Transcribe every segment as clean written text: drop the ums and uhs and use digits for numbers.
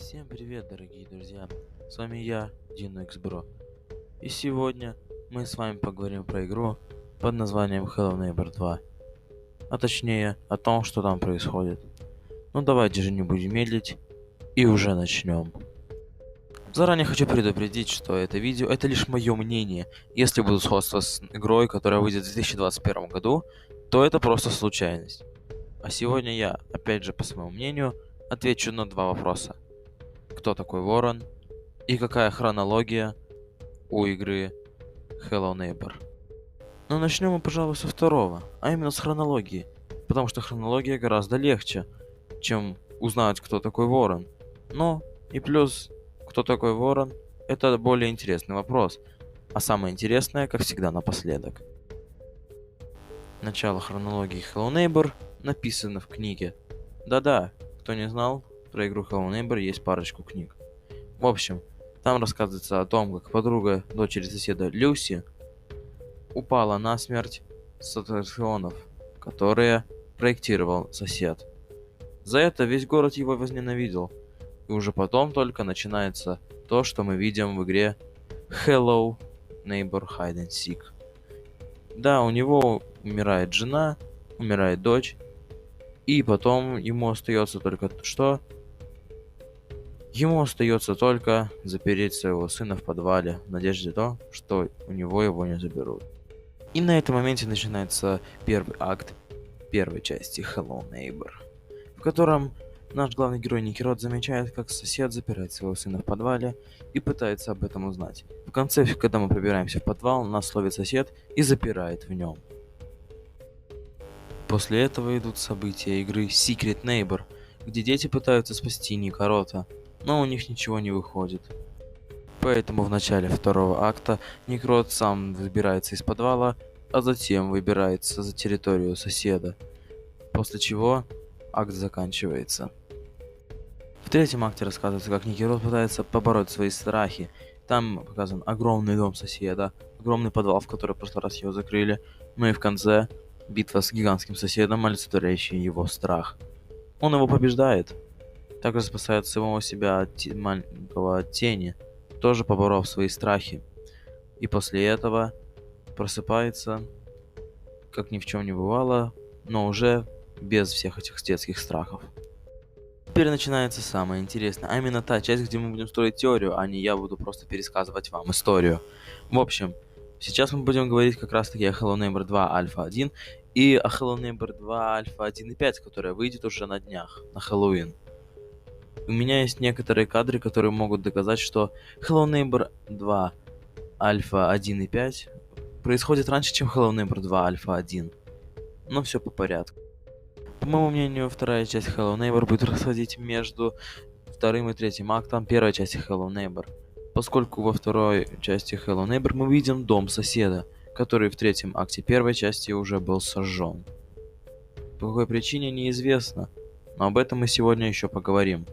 Всем привет, дорогие друзья! С вами я, DinoXBro. И сегодня мы с вами поговорим про игру под названием Hello Neighbor 2. А точнее, о том, что там происходит. Ну давайте же не будем медлить и уже начнем. Заранее хочу предупредить, что это видео это лишь мое мнение. Если будут сходства с игрой, которая выйдет в 2021 году, то это просто случайность. А сегодня я, опять же по своему мнению, отвечу на два вопроса. Кто такой Ворон и какая хронология у игры Hello Neighbor. Но начнем мы, пожалуй, со второго, а именно с хронологии, потому что хронология гораздо легче, чем узнать, кто такой Ворон. Но и плюс, кто такой Ворон, это более интересный вопрос, а самое интересное, как всегда, напоследок. Начало хронологии Hello Neighbor написано в книге. Да-да, кто не знал, про игру Hello Neighbor есть парочку книг. В общем, там рассказывается о том, как подруга дочери соседа Люси упала насмерть с аттракционов, которые проектировал сосед. За это весь город его возненавидел. И уже потом только начинается то, что мы видим в игре Hello Neighbor Hide and Seek. Да, у него умирает жена, умирает дочь, и потом ему остается только что? Ему остается только запереть своего сына в подвале, в надежде то, что у него его не заберут. И на этом моменте начинается первый акт первой части Hello Neighbor, в котором наш главный герой Никерод замечает, как сосед запирает своего сына в подвале и пытается об этом узнать. В конце, когда мы пробираемся в подвал, нас ловит сосед и запирает в нем. После этого идут события игры Secret Neighbor, где дети пытаются спасти Никерода, но у них ничего не выходит. Поэтому в начале второго акта Никерод сам выбирается из подвала, а затем выбирается за территорию соседа, после чего акт заканчивается. В третьем акте рассказывается, как Никерод пытается побороть свои страхи. Там показан огромный дом соседа, огромный подвал, в который в прошлый раз его закрыли, ну и в конце битва с гигантским соседом, олицетворяющий его страх. Он его побеждает. Также спасает самого себя от маленького тени, тоже поборов свои страхи. И после этого просыпается, как ни в чем не бывало, но уже без всех этих детских страхов. Теперь начинается самое интересное, а именно та часть, где мы будем строить теорию, а не я буду просто пересказывать вам историю. В общем, сейчас мы будем говорить как раз таки о Hello Neighbor 2 Альфа 1 и о Hello Neighbor 2 Альфа 1.5, которая выйдет уже на днях, на Хэллоуин. У меня есть некоторые кадры, которые могут доказать, что Hello Neighbor 2 Альфа 1.5 происходит раньше, чем Hello Neighbor 2 Альфа 1. Но все по порядку. По моему мнению, вторая часть Hello Neighbor будет происходить между вторым и третьим актом первой части Hello Neighbor, поскольку во второй части Hello Neighbor мы видим дом соседа, который в третьем акте первой части уже был сожжен. По какой причине неизвестно, но об этом мы сегодня еще поговорим.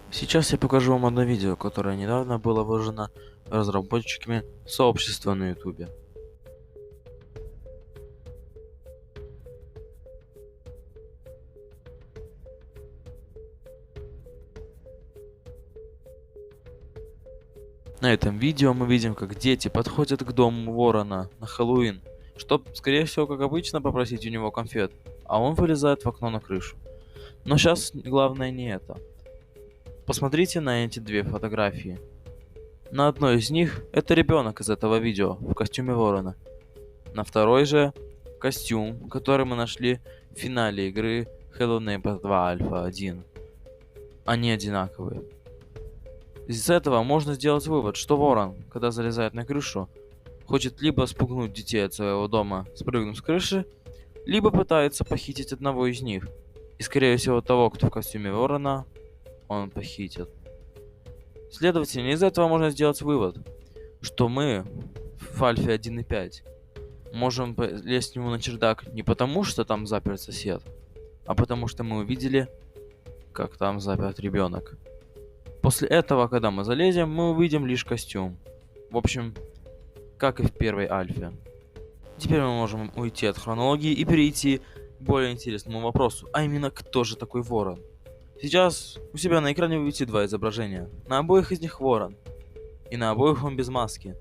Сейчас я покажу вам одно видео, которое недавно было выложено разработчиками сообщества на YouTube. На этом видео мы видим, как дети подходят к дому Ворона на Хэллоуин, чтобы, скорее всего, как обычно, попросить у него конфет, а он вылезает в окно на крышу. Но сейчас главное не это. Посмотрите на эти две фотографии. На одной из них это ребенок из этого видео в костюме Ворона. На второй же костюм, который мы нашли в финале игры Hello Neighbor 2 Альфа 1. Они одинаковые. Из этого можно сделать вывод, что Ворон, когда залезает на крышу, хочет либо спугнуть детей от своего дома, спрыгнув с крыши, либо пытается похитить одного из них. И скорее всего того, кто в костюме Ворона, он похитит. Следовательно, из этого можно сделать вывод, что мы в Альфе 1.5 можем лезть к нему на чердак не потому, что там заперт сосед, а потому что мы увидели, как там заперт ребенок. После этого, когда мы залезем, мы увидим лишь костюм. В общем, как и в первой альфе. Теперь мы можем уйти от хронологии и перейти к более интересному вопросу, а именно, кто же такой Ворон? Сейчас у себя на экране вы видите два изображения. На обоих из них ворон. И на обоих он без маски.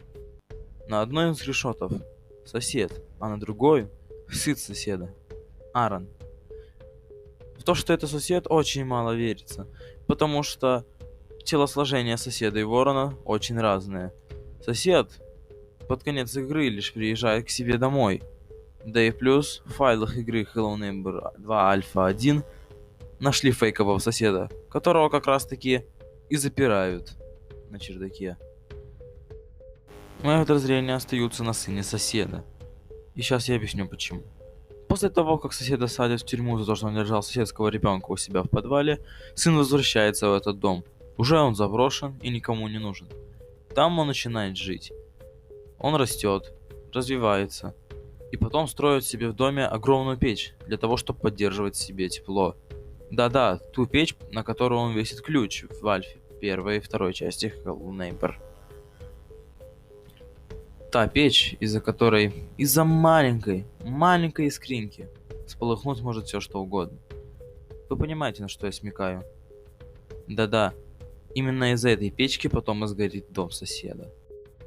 На одной из скриншотов сосед, а на другой сын соседа. Аарон. В то, что это сосед, очень мало верится. Потому что телосложение соседа и ворона очень разные. Сосед под конец игры лишь приезжает к себе домой. Да и плюс в файлах игры Hello Neighbor 2 Alpha 1 нашли фейкового соседа, которого как раз таки и запирают на чердаке. Мои подозрения остаются на сыне соседа. И сейчас я объясню почему. После того, как соседа садят в тюрьму за то, что он держал соседского ребенка у себя в подвале, сын возвращается в этот дом. Уже он заброшен и никому не нужен. Там он начинает жить. Он растет, развивается. И потом строит себе в доме огромную печь, для того, чтобы поддерживать себе тепло. Да-да, ту печь, на которую он весит ключ в Альфе, первой и второй части Hello Neighbor. Та печь, из-за маленькой искринки сполыхнуть может все что угодно. Вы понимаете, на что я смекаю? Да-да, именно из-за этой печки потом и сгорит дом соседа.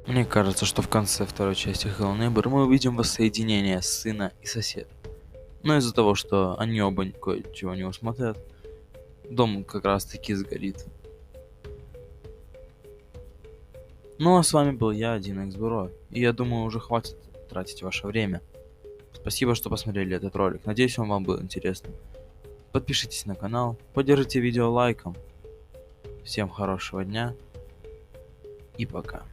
Мне кажется, что в конце второй части Hello Neighbor мы увидим воссоединение сына и соседа. Но из-за того, что они оба кое-чего не усмотрят, дом как раз таки сгорит. Ну а с вами был я, 1x Bureau, и я думаю, уже хватит тратить ваше время. Спасибо, что посмотрели этот ролик, надеюсь, он вам был интересным. Подпишитесь на канал, поддержите видео лайком. Всем хорошего дня и пока.